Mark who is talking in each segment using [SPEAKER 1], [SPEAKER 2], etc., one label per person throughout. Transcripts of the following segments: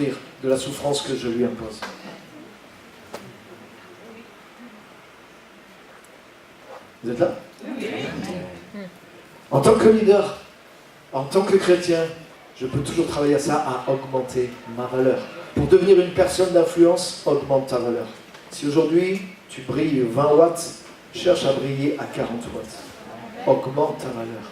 [SPEAKER 1] souffrir de la souffrance que je lui impose. Vous êtes là? En tant que leader, en tant que chrétien, je peux toujours travailler à ça, à augmenter ma valeur. Pour devenir une personne d'influence, augmente ta valeur. Si aujourd'hui, tu brilles 20 watts, cherche à briller à 40 watts. Augmente ta valeur.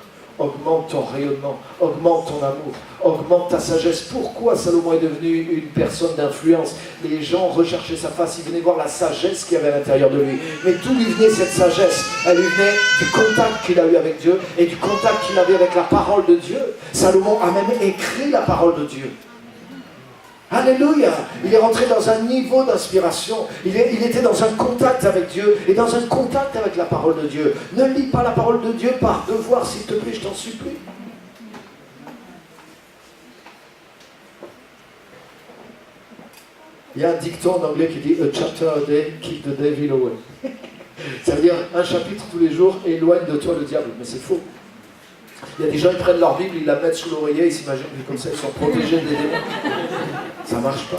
[SPEAKER 1] Augmente ton rayonnement, augmente ton amour, augmente ta sagesse. Pourquoi Salomon est devenu une personne d'influence? Les gens recherchaient sa face, ils venaient voir la sagesse qu'il y avait à l'intérieur de lui. Mais d'où lui venait cette sagesse? Elle lui venait du contact qu'il a eu avec Dieu et du contact qu'il avait avec la parole de Dieu. Salomon a même écrit la parole de Dieu. Alléluia! Il est rentré dans un niveau d'inspiration. Il était dans un contact avec Dieu et dans un contact avec la parole de Dieu. Ne lis pas la parole de Dieu par devoir, s'il te plaît, je t'en supplie. Il y a un dicton en anglais qui dit « A chapter a day, keep the devil away ». Ça veut dire un chapitre tous les jours, éloigne de toi le diable. Mais c'est faux. Il y a des gens qui prennent leur Bible, ils la mettent sous l'oreiller, ils s'imaginent que comme ça ils sont protégés des démons. Ça ne marche pas.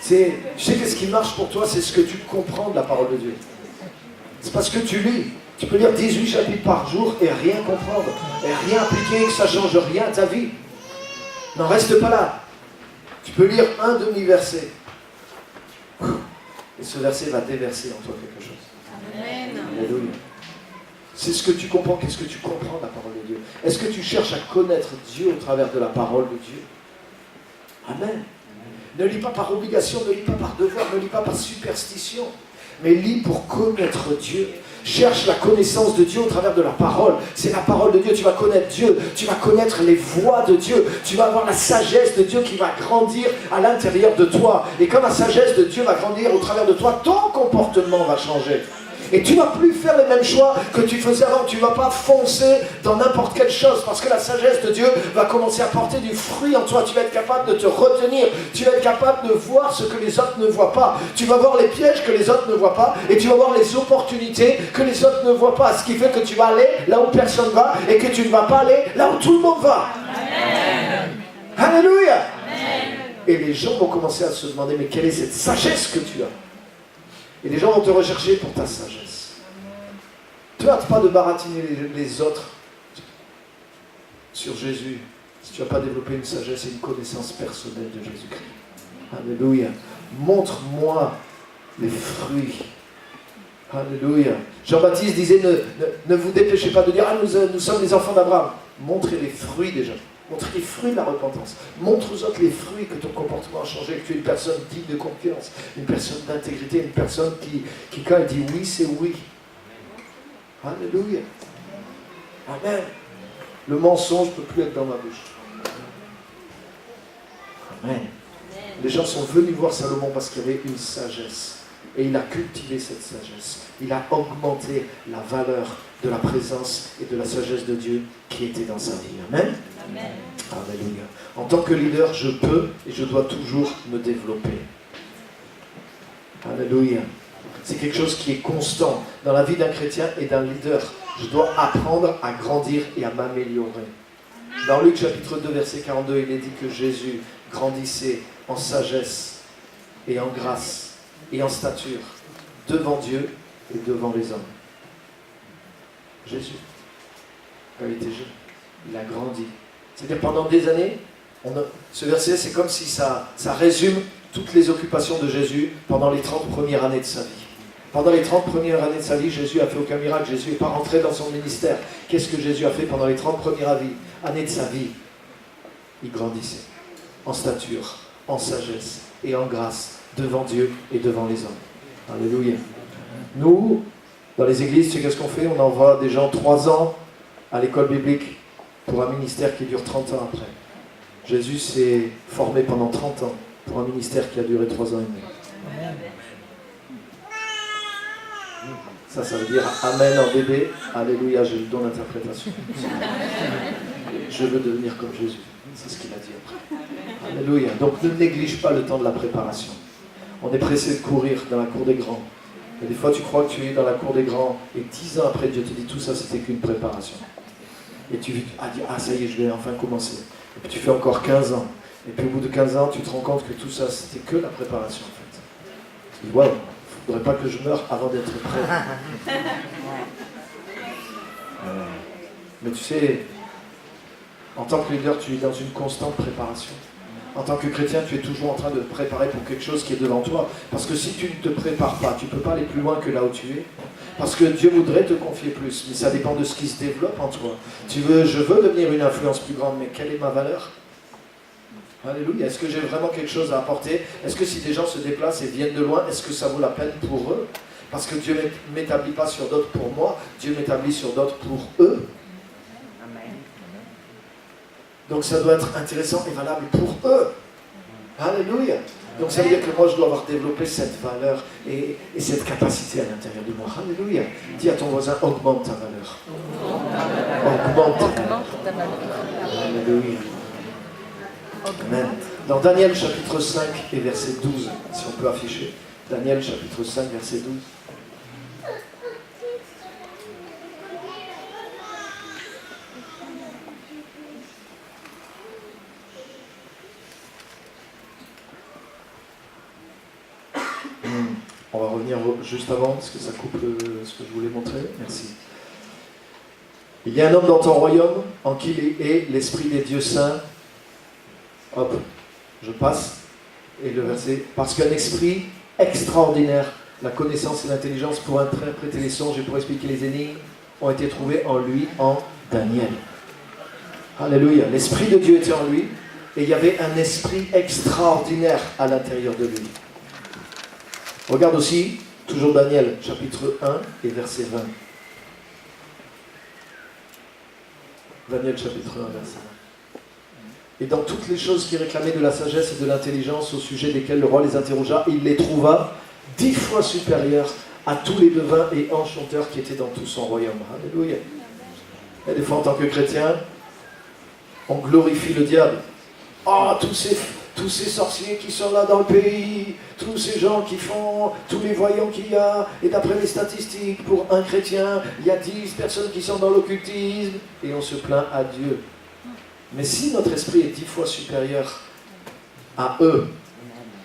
[SPEAKER 1] Tu sais qu'est-ce qui marche pour toi, c'est ce que tu comprends de la parole de Dieu. C'est parce que tu lis. Tu peux lire 18 chapitres par jour et rien comprendre, et rien appliquer, que ça ne change rien à ta vie. N'en reste pas là. Tu peux lire un demi-verset. Et ce verset va déverser en toi quelque chose. Amen. Alléluia. C'est ce que tu comprends. Qu'est-ce que tu comprends de la parole de Dieu? Est-ce que tu cherches à connaître Dieu au travers de la parole de Dieu? Amen. Ne lis pas par obligation, ne lis pas par devoir, ne lis pas par superstition, mais lis pour connaître Dieu. Cherche la connaissance de Dieu au travers de la parole. C'est la parole de Dieu. Tu vas connaître Dieu. Tu vas connaître les voies de Dieu. Tu vas avoir la sagesse de Dieu qui va grandir à l'intérieur de toi. Et comme la sagesse de Dieu va grandir au travers de toi, ton comportement va changer. Et tu ne vas plus faire les mêmes choix que tu faisais avant. Tu ne vas pas foncer dans n'importe quelle chose parce que la sagesse de Dieu va commencer à porter du fruit en toi. Tu vas être capable de te retenir. Tu vas être capable de voir ce que les autres ne voient pas. Tu vas voir les pièges que les autres ne voient pas et tu vas voir les opportunités que les autres ne voient pas. Ce qui fait que tu vas aller là où personne va et que tu ne vas pas aller là où tout le monde va. Amen. Alléluia. Amen. Et les gens vont commencer à se demander, mais quelle est cette sagesse que tu as? Et les gens vont te rechercher pour ta sagesse. Ne hâte pas de baratiner les autres sur Jésus si tu n'as pas développé une sagesse et une connaissance personnelle de Jésus-Christ. Alléluia. Montre-moi les fruits. Alléluia. Jean-Baptiste disait, ne vous dépêchez pas de dire, nous sommes les enfants d'Abraham. Montrez les fruits déjà. Montre les fruits de la repentance. Montre aux autres les fruits que ton comportement a changé, que tu es une personne digne de confiance, une personne d'intégrité, une personne qui quand elle dit oui, c'est oui. Alléluia. Amen. Le mensonge ne peut plus être dans ma bouche. Amen. Les gens sont venus voir Salomon parce qu'il y avait une sagesse. Et il a cultivé cette sagesse. Il a augmenté la valeur de la présence et de la sagesse de Dieu qui était dans sa vie. Amen. Amen. Alléluia. En tant que leader, je peux et je dois toujours me développer. Alléluia. C'est quelque chose qui est constant dans la vie d'un chrétien et d'un leader. Je dois apprendre à grandir et à m'améliorer. Dans Luc chapitre 2, verset 42, il est dit que Jésus grandissait en sagesse et en grâce et en stature devant Dieu et devant les hommes. Jésus, quand il était jeune, il a grandi. C'est-à-dire pendant des années, ce verset, c'est comme si ça résume toutes les occupations de Jésus pendant les 30 premières années de sa vie. Pendant les 30 premières années de sa vie, Jésus n'a fait aucun miracle. Jésus n'est pas rentré dans son ministère. Qu'est-ce que Jésus a fait pendant les 30 premières années de sa vie? Il grandissait en stature, en sagesse et en grâce devant Dieu et devant les hommes. Alléluia. Nous, dans les églises, tu sais qu'est-ce qu'on fait? On envoie des gens 3 ans à l'école biblique pour un ministère qui dure 30 ans après. Jésus s'est formé pendant 30 ans pour un ministère qui a duré 3 ans et demi. Ça veut dire Amen en bébé. Alléluia, j'ai le don d'interprétation. Je veux devenir comme Jésus. C'est ce qu'il a dit après. Alléluia. Donc ne néglige pas le temps de la préparation. On est pressé de courir dans la cour des grands. Et des fois tu crois que tu es dans la cour des grands et 10 ans après Dieu te dit tout ça c'était qu'une préparation. Et tu as dit ça y est je vais enfin commencer. Et puis tu fais encore 15 ans. Et puis au bout de 15 ans, tu te rends compte que tout ça, c'était que la préparation en fait. Tu dis, waouh, il ne faudrait pas que je meure avant d'être prêt. Mais tu sais, en tant que leader, tu es dans une constante préparation. En tant que chrétien, tu es toujours en train de te préparer pour quelque chose qui est devant toi. Parce que si tu ne te prépares pas, tu ne peux pas aller plus loin que là où tu es. Parce que Dieu voudrait te confier plus, mais ça dépend de ce qui se développe en toi. Je veux devenir une influence plus grande, mais quelle est ma valeur? Alléluia. Est-ce que j'ai vraiment quelque chose à apporter? Est-ce que si des gens se déplacent et viennent de loin, est-ce que ça vaut la peine pour eux? Parce que Dieu ne m'établit pas sur d'autres pour moi, Dieu m'établit sur d'autres pour eux. Donc ça doit être intéressant et valable pour eux. Alléluia. Donc ça veut dire que moi je dois avoir développé cette valeur et cette capacité à l'intérieur de moi. Alléluia. Dis à ton voisin, augmente ta valeur. Augmente ta valeur. Alléluia. Amen. Dans Daniel chapitre 5 et verset 12, si on peut afficher. Daniel chapitre 5 verset 12. On va revenir juste avant, parce que ça coupe ce que je voulais montrer. Merci. Il y a un homme dans ton royaume en qui est l'Esprit des dieux saints. Hop, je passe. Et le verset. Parce qu'un esprit extraordinaire, la connaissance et l'intelligence pour interpréter les songes et pour expliquer les énigmes, ont été trouvés en lui, en Daniel. Alléluia. L'Esprit de Dieu était en lui, et il y avait un esprit extraordinaire à l'intérieur de lui. Regarde aussi, toujours Daniel, chapitre 1 et verset 20. Daniel, chapitre 1, verset 20. Et dans toutes les choses qui réclamaient de la sagesse et de l'intelligence au sujet desquelles le roi les interrogea, il les trouva 10 fois supérieurs à tous les devins et enchanteurs qui étaient dans tout son royaume. Alléluia. Et des fois, en tant que chrétien, on glorifie le diable. Oh, tous ces sorciers qui sont là dans le pays, tous ces gens qui font, tous les voyants qu'il y a, et d'après les statistiques, pour un chrétien, il y a 10 personnes qui sont dans l'occultisme, et on se plaint à Dieu. Mais si notre esprit est 10 fois supérieur à eux,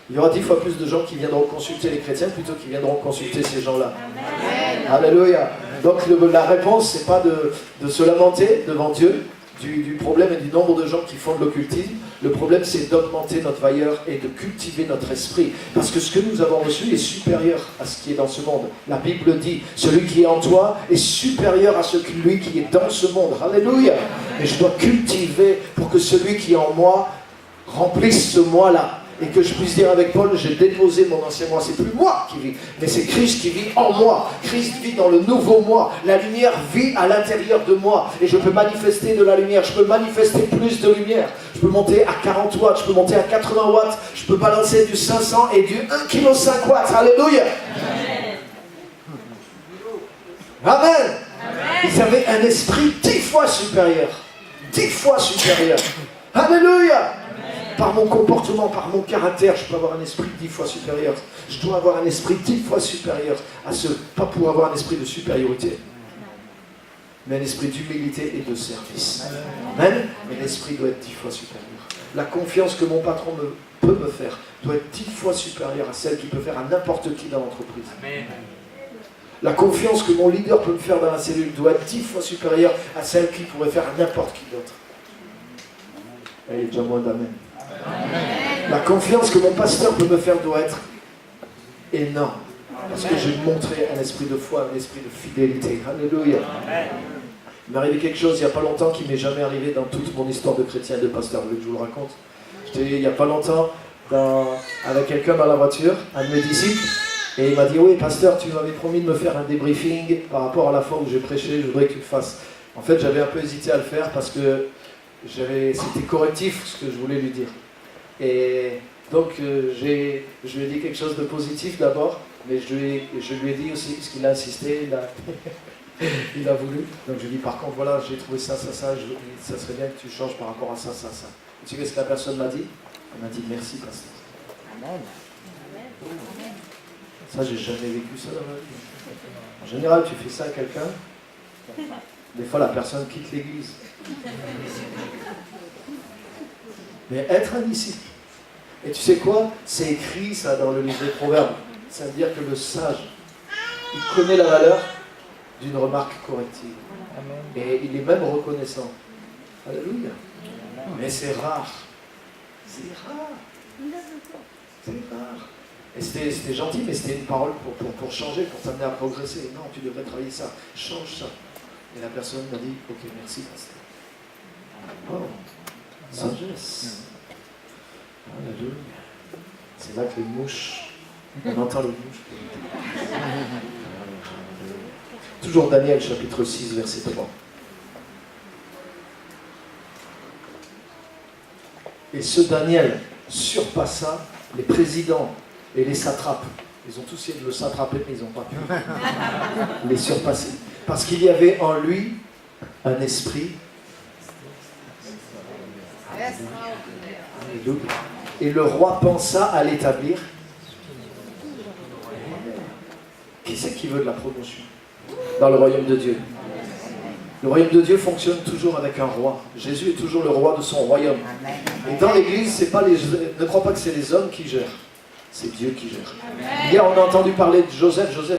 [SPEAKER 1] il y aura 10 fois plus de gens qui viendront consulter les chrétiens plutôt qu'ils viendront consulter ces gens-là. Amen. Alléluia. Donc la réponse, c'est pas de se lamenter devant Dieu du problème et du nombre de gens qui font de l'occultisme. Le problème, c'est d'augmenter notre valeur et de cultiver notre esprit. Parce que ce que nous avons reçu est supérieur à ce qui est dans ce monde. La Bible dit, celui qui est en toi est supérieur à celui qui est dans ce monde. Alléluia. Et je dois cultiver pour que celui qui est en moi remplisse ce moi-là. Et que je puisse dire avec Paul, j'ai déposé mon ancien moi. C'est plus moi qui vis, mais c'est Christ qui vit en moi. Christ vit dans le nouveau moi. La lumière vit à l'intérieur de moi. Et je peux manifester de la lumière. Je peux manifester plus de lumière. Je peux monter à 40 watts. Je peux monter à 80 watts. Je peux balancer du 500 et du 1,5 kg. Alléluia. Amen. Amen. Ils avaient un esprit 10 fois supérieur. 10 fois supérieur. Alléluia. Par mon comportement, par mon caractère, je peux avoir un esprit 10 fois supérieur. Je dois avoir un esprit 10 fois supérieur à ce, pas pour avoir un esprit de supériorité, mais un esprit d'humilité et de service. Amen. Mais l'esprit doit être 10 fois supérieur. La confiance que mon patron peut me faire doit être 10 fois supérieure à celle qu'il peut faire à n'importe qui dans l'entreprise. Amen. La confiance que mon leader peut me faire dans la cellule doit être 10 fois supérieure à celle qu'il pourrait faire à n'importe qui d'autre. Il y a déjà moins d'amen. La confiance que mon pasteur peut me faire doit être énorme. Parce que j'ai montré un esprit de foi, un esprit de fidélité. Alléluia. Il m'est arrivé quelque chose il n'y a pas longtemps qui ne m'est jamais arrivé dans toute mon histoire de chrétien et de pasteur. Vous voulez que je vous le raconte? J'étais il n'y a pas longtemps avec quelqu'un dans la voiture, un de mes disciples, et il m'a dit, oui pasteur, tu m'avais promis de me faire un débriefing par rapport à la fois où j'ai prêché, je voudrais que tu le fasses. En fait, j'avais un peu hésité à le faire parce que c'était correctif ce que je voulais lui dire. Et donc je lui ai dit quelque chose de positif d'abord, mais je lui ai dit aussi, parce qu'il a insisté, il a voulu. Donc je lui ai dit, par contre, voilà, j'ai trouvé ça, ça serait bien que tu changes par rapport à ça. Et tu sais ce que la personne m'a dit? Elle m'a dit, merci pasteur. Amen. Ça, j'ai jamais vécu ça dans ma vie. En général, tu fais ça à quelqu'un, des fois la personne quitte l'église. mais être un disciple. Et tu sais quoi? C'est écrit ça dans le livre des Proverbes. Ça veut dire que le sage, il connaît la valeur d'une remarque corrective.
[SPEAKER 2] Amen.
[SPEAKER 1] Et il est même reconnaissant. Alléluia. Mais c'est rare. C'est rare. C'est rare. Et c'était gentil, mais c'était une parole pour changer, pour t'amener à progresser. Non, tu devrais travailler ça. Change ça. Et la personne m'a dit, ok, merci, pasteur. Oh, sagesse. Alléluia. C'est là que les mouches, on entend les mouches. Toujours Daniel, chapitre 6, verset 3. Et ce Daniel surpassa les présidents et les satrapes. Ils ont tous essayé de le satraper, mais ils n'ont pas pu les surpasser. Parce qu'il y avait en lui un esprit. Alléluia. Et le roi pensa à l'établir. Qui c'est qui veut de la promotion dans le royaume de Dieu? Le royaume de Dieu fonctionne toujours avec un roi. Jésus est toujours le roi de son royaume. Et dans l'église, c'est pas ne crois pas que c'est les hommes qui gèrent. C'est Dieu qui gère. Hier, on a entendu parler de Joseph.